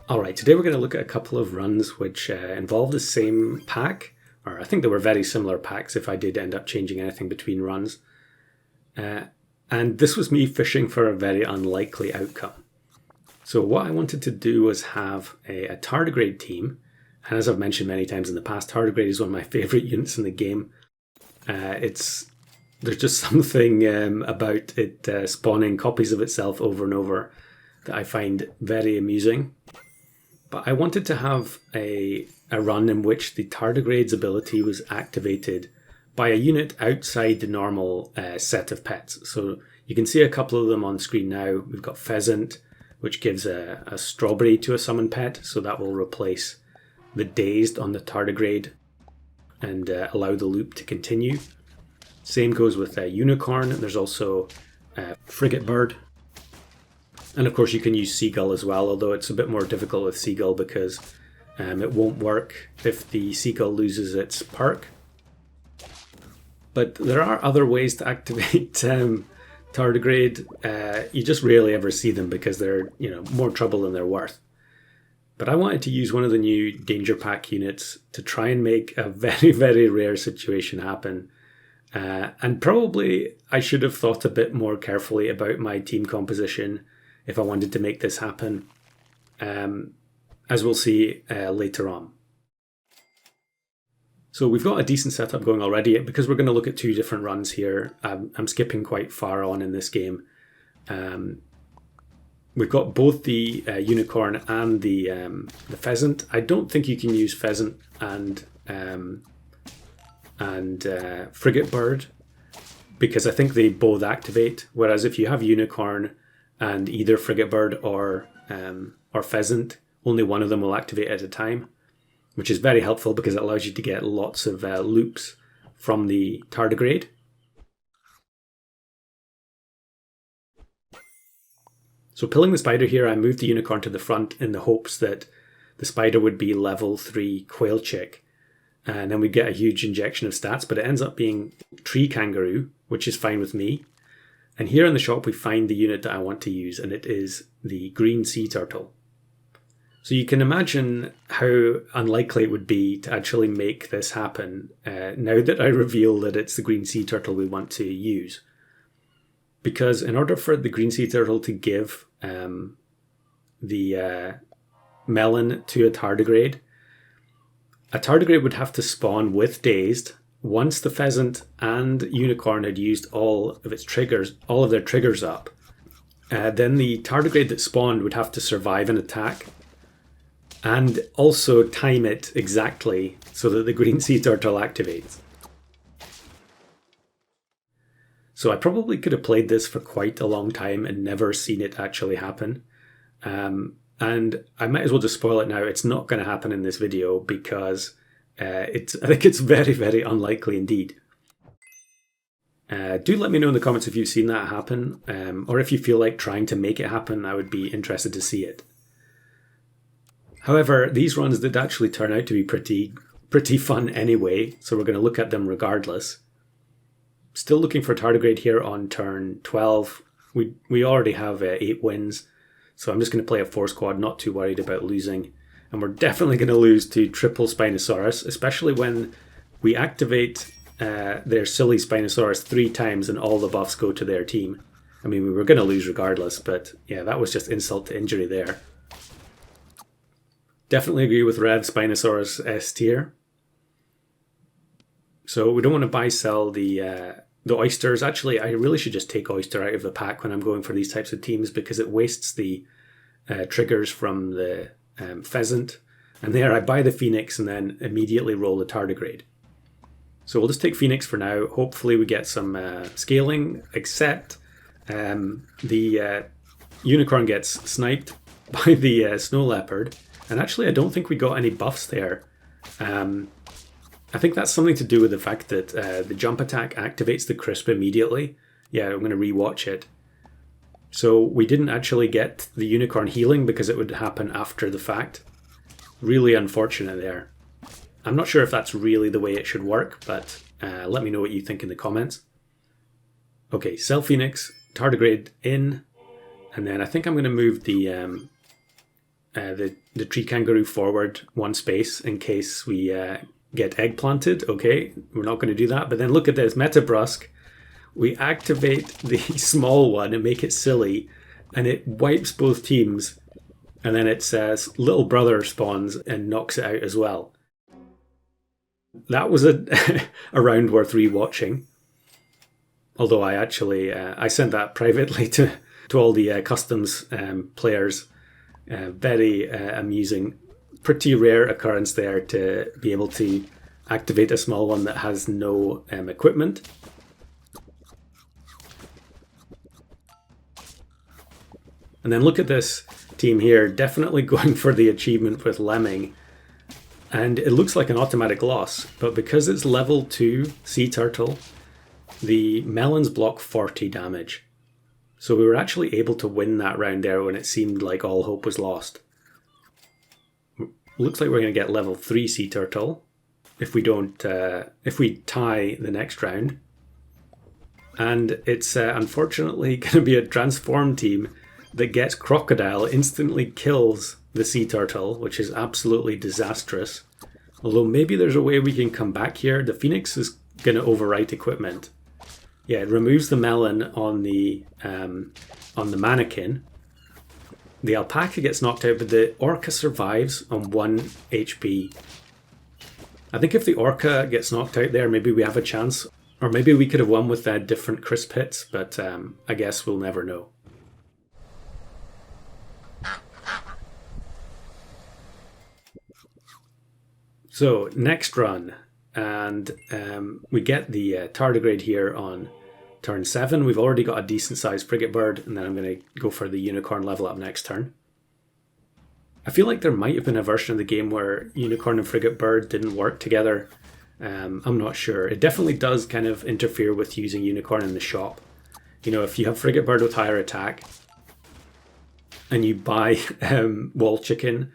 Alright, today we're going to look at a couple of runs which involve the same pack, or I think they were very similar packs if I did end up changing anything between runs. And this was me fishing for a very unlikely outcome. So what I wanted to do was have a tardigrade team, and as I've mentioned many times in the past, tardigrade is one of my favourite units in the game. There's just something about it spawning copies of itself over and over that I find very amusing. But I wanted to have a run in which the tardigrade's ability was activated by a unit outside the normal set of pets. So you can see a couple of them on screen now. We've got Pheasant, which gives a strawberry to a summon pet, so that will replace the Dazed on the tardigrade and allow the loop to continue. Same goes with Unicorn. There's also Frigate Bird. And of course you can use Seagull as well, although it's a bit more difficult with Seagull because it won't work if the Seagull loses its perk. But there are other ways to activate tardigrade. You just rarely ever see them because they're more trouble than they're worth. But I wanted to use one of the new Danger Pack units to try and make a very, very rare situation happen. And probably I should have thought a bit more carefully about my team composition if I wanted to make this happen, as we'll see later on. So we've got a decent setup going already. Because we're going to look at two different runs here, I'm skipping quite far on in this game. We've got both the Unicorn and the Pheasant. I don't think you can use Pheasant and Frigate Bird because I think they both activate, whereas if you have Unicorn and either Frigate Bird or Pheasant, only one of them will activate at a time, which is very helpful because it allows you to get lots of loops from the tardigrade. So pulling the spider here, I moved the Unicorn to the front in the hopes that the spider would be level 3 Quail Chick, and then we'd get a huge injection of stats, but it ends up being Tree Kangaroo, which is fine with me. And here in the shop we find the unit that I want to use, and it is the green sea turtle. So you can imagine how unlikely it would be to actually make this happen now that I reveal that it's the green sea turtle we want to use. Because in order for the green sea turtle to give the melon to a tardigrade would have to spawn with Dazed. Once the Pheasant and Unicorn had used all of their triggers up, then the tardigrade that spawned would have to survive an attack and also time it exactly so that the green sea turtle activates. So I probably could have played this for quite a long time and never seen it actually happen. And I might as well just spoil it now. It's not going to happen in this video because I think it's very, very unlikely indeed. Do let me know in the comments if you've seen that happen, or if you feel like trying to make it happen. I would be interested to see it. However, these runs did actually turn out to be pretty fun anyway, so we're going to look at them regardless. Still looking for tardigrade here on turn 12. We already have 8 wins, so I'm just going to play a 4 squad, not too worried about losing. And we're definitely going to lose to triple Spinosaurus, especially when we activate their silly Spinosaurus 3 times and all the buffs go to their team. I mean, we were going to lose regardless, but yeah, that was just insult to injury there. Definitely agree with Rev, Spinosaurus S tier. So we don't want to buy sell the oysters. Actually, I really should just take oyster out of the pack when I'm going for these types of teams because it wastes the triggers from the Pheasant. And there I buy the Phoenix and then immediately roll the tardigrade. So we'll just take Phoenix for now. Hopefully we get some scaling, except the Unicorn gets sniped by the Snow Leopard. And actually I don't think we got any buffs there. I think that's something to do with the fact that the jump attack activates the crisp immediately. Yeah, I'm going to rewatch it. So we didn't actually get the Unicorn healing because it would happen after the fact. Really unfortunate there. I'm not sure if that's really the way it should work, but let me know what you think in the comments. Okay, sell Phoenix, tardigrade in, and then I think I'm going to move the the tree kangaroo forward 1 space in case we get egg planted. Okay, we're not going to do that. But then look at this, Metabrusque. We activate the small one and make it silly, and it wipes both teams. And then its little brother spawns and knocks it out as well. That was a round worth rewatching. Although I actually I sent that privately to all the customs players. Very amusing. Pretty rare occurrence there to be able to activate a small one that has no equipment. And then look at this team here, definitely going for the achievement with Lemming. And it looks like an automatic loss, but because it's level 2 sea turtle, the melons block 40 damage. So we were actually able to win that round there when it seemed like all hope was lost. Looks like we're going to get level 3 sea turtle if we don't, if we tie the next round. And it's unfortunately going to be a transform team that gets crocodile, instantly kills the sea turtle, which is absolutely disastrous. Although maybe there's a way we can come back here. The phoenix is going to overwrite equipment. Yeah, it removes the melon on the mannequin. The alpaca gets knocked out, but the orca survives on 1 HP. I think if the orca gets knocked out there, maybe we have a chance. Or maybe we could have won with different crisp hits, but I guess we'll never know. So, next run, and we get the tardigrade here on turn 7. We've already got a decent sized frigate bird, and then I'm going to go for the unicorn level up next turn. I feel like there might have been a version of the game where unicorn and frigate bird didn't work together. I'm not sure. It definitely does kind of interfere with using unicorn in the shop. You know, if you have frigate bird with higher attack and you buy wall chicken,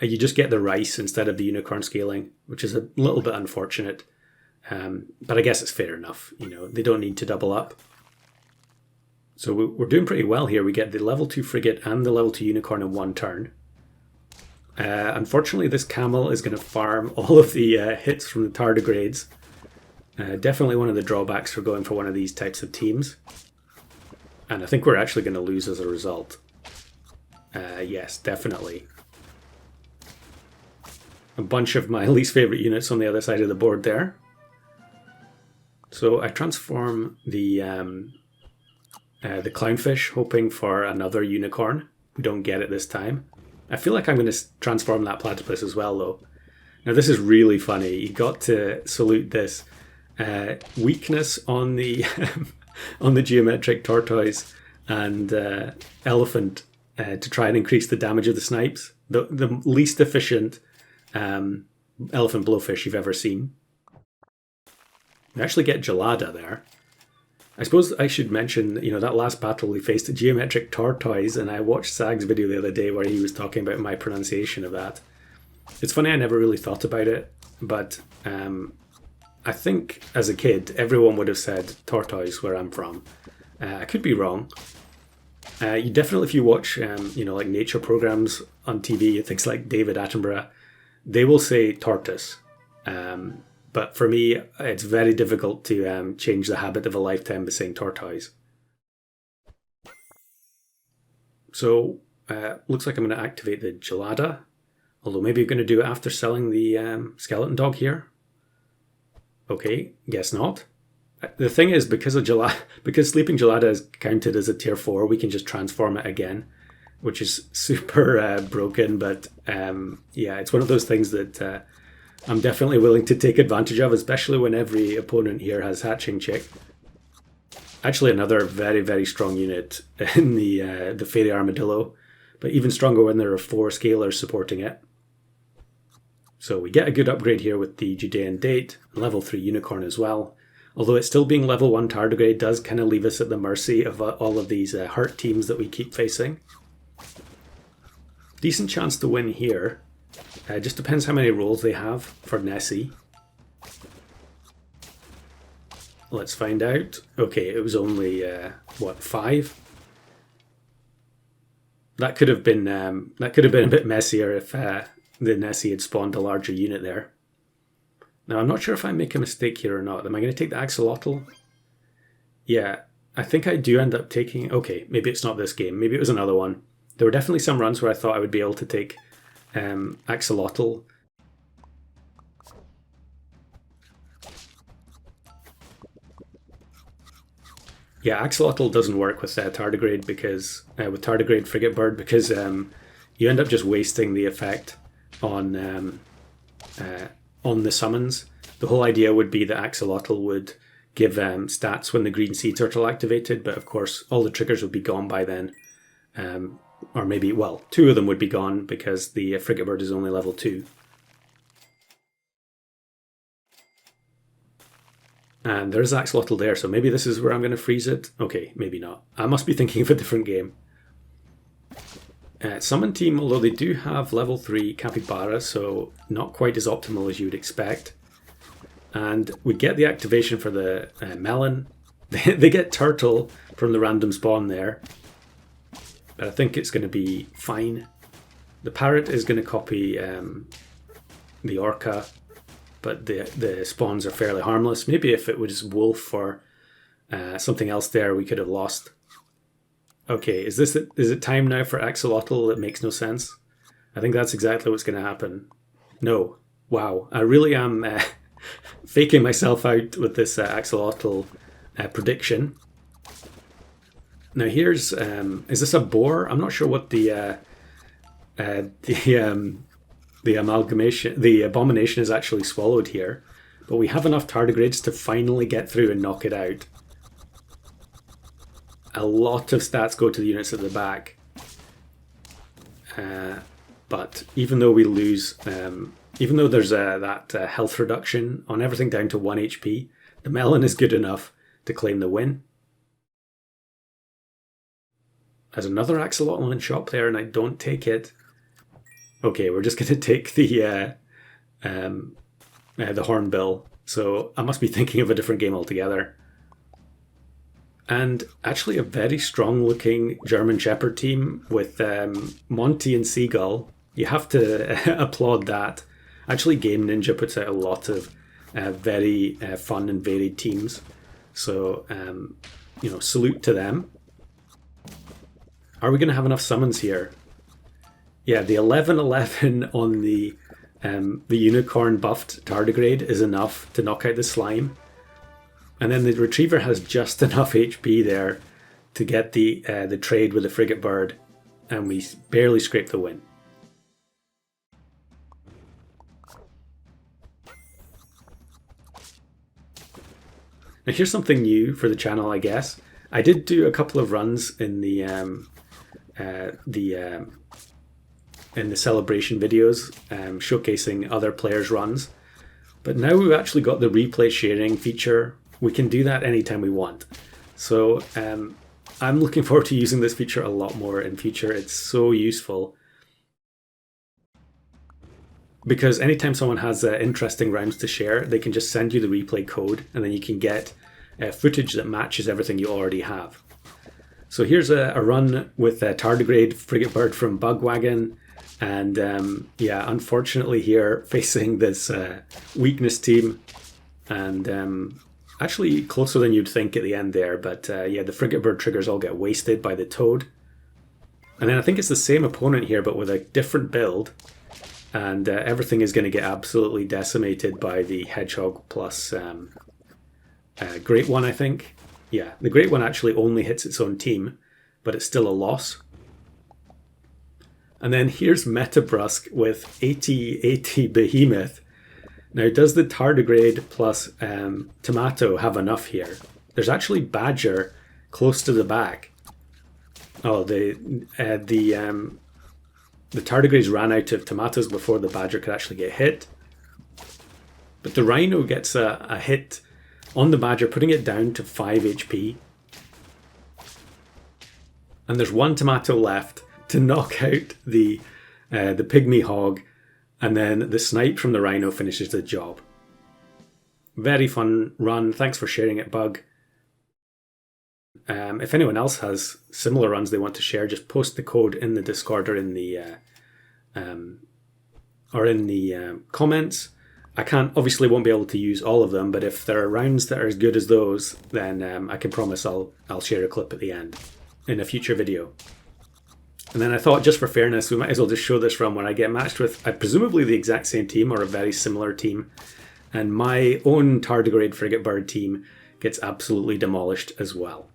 you just get the rice instead of the unicorn scaling, which is a little bit unfortunate. But I guess it's fair enough. You know, they don't need to double up. So we're doing pretty well here. We get the level 2 frigate and the level 2 unicorn in 1 turn. Unfortunately, this camel is going to farm all of the hits from the tardigrades. Definitely one of the drawbacks for going for one of these types of teams. And I think we're actually going to lose as a result. Yes, definitely. A bunch of my least favorite units on the other side of the board there. So I transform the clownfish, hoping for another unicorn. We don't get it this time. I feel like I'm going to transform that platypus as well, though. Now this is really funny. You got to salute this weakness on the on the geometric tortoise and elephant to try and increase the damage of the snipes. The least efficient elephant blowfish you've ever seen. We actually get gelada there. I suppose I should mention, you know, that last battle we faced a geometric tortoise, and I watched Sag's video the other day where he was talking about my pronunciation of that. It's funny, I never really thought about it, but I think as a kid everyone would have said tortoise where I'm from. I could be wrong. You definitely, if you watch you know, like nature programs on TV, things like David Attenborough, they will say tortoise. But for me, it's very difficult to change the habit of a lifetime by saying tortoise. So, looks like I'm going to activate the gelada. Although maybe I'm going to do it after selling the skeleton dog here. Okay, guess not. The thing is, because Sleeping Gelada is counted as a tier 4, we can just transform it again, which is super broken. But yeah, it's one of those things that I'm definitely willing to take advantage of, especially when every opponent here has Hatching Chick. Actually, another very, very strong unit in the Fairy Armadillo, but even stronger when there are 4 scalers supporting it. So we get a good upgrade here with the Judean Date, level 3 Unicorn as well. Although it's still being level 1 tardigrade does kind of leave us at the mercy of all of these hurt teams that we keep facing. Decent chance to win here. Just depends how many rolls they have for Nessie. Let's find out. Okay, it was only, what, 5? that could have been a bit messier if the Nessie had spawned a larger unit there. Now, I'm not sure if I make a mistake here or not. Am I going to take the axolotl? Yeah, I think I do end up taking... Okay, maybe it's not this game. Maybe it was another one. There were definitely some runs where I thought I would be able to take axolotl. Yeah, axolotl doesn't work with tardigrade because with tardigrade frigate bird because you end up just wasting the effect on the summons. The whole idea would be that axolotl would give stats when the green sea turtle activated, but of course all the triggers would be gone by then. Or maybe, well, 2 of them would be gone because the frigate bird is only level 2. And there's axolotl there, so maybe this is where I'm going to freeze it. Okay, maybe not. I must be thinking of a different game. Summon team, although they do have level 3 capybara, so not quite as optimal as you would expect. And we get the activation for the melon. They get turtle from the random spawn there. But I think it's going to be fine. The parrot is going to copy the orca. But the spawns are fairly harmless. Maybe if it was wolf or something else there, we could have lost. Okay, is it time now for axolotl that makes no sense? I think that's exactly what's going to happen. No. Wow, I really am faking myself out with this axolotl prediction. Now here's, is this a boar? I'm not sure what the abomination is actually swallowed here, but we have enough tardigrades to finally get through and knock it out. A lot of stats go to the units at the back, but even though we lose, even though there's that health reduction on everything down to 1 HP, the melon is good enough to claim the win. There's another axolotl in shop there, and I don't take it. Okay, we're just going to take the hornbill. So I must be thinking of a different game altogether. And actually a very strong looking German Shepherd team with Monty and Seagull. You have to applaud that. Actually, Game Ninja puts out a lot of very fun and varied teams. So, salute to them. Are we going to have enough summons here? Yeah, the 11-11 on the unicorn buffed tardigrade is enough to knock out the slime. And then the retriever has just enough HP there to get the trade with the frigate bird, and we barely scrape the win. Now here's something new for the channel, I guess. I did do a couple of runs in the celebration videos, showcasing other players' runs. But now we've actually got the replay sharing feature. We can do that anytime we want. So I'm looking forward to using this feature a lot more in future. It's so useful. Because anytime someone has interesting rounds to share, they can just send you the replay code, and then you can get footage that matches everything you already have. So here's a run with tardigrade frigate bird from Bugwagon. And unfortunately here facing this weakness team, and actually closer than you'd think at the end there, but the frigate bird triggers all get wasted by the toad. And then I think it's the same opponent here but with a different build, and everything is going to get absolutely decimated by the hedgehog plus great one, I think. Yeah, the great one actually only hits its own team, but it's still a loss. And then here's Metabrusque with 80-80 Behemoth. Now, does the tardigrade plus tomato have enough here? There's actually Badger close to the back. Oh, the tardigrades ran out of tomatoes before the Badger could actually get hit. But the Rhino gets a hit on the Badger, putting it down to 5 HP. And there's one tomato left to knock out the pygmy hog, and then the snipe from the Rhino finishes the job. Very fun run. Thanks for sharing it, Bug. If anyone else has similar runs they want to share, just post the code in the Discord or in the comments. I obviously won't be able to use all of them, but if there are rounds that are as good as those, then I can promise I'll share a clip at the end in a future video. And then I thought, just for fairness, we might as well just show this run when I get matched with presumably the exact same team or a very similar team. And my own tardigrade frigate bird team gets absolutely demolished as well.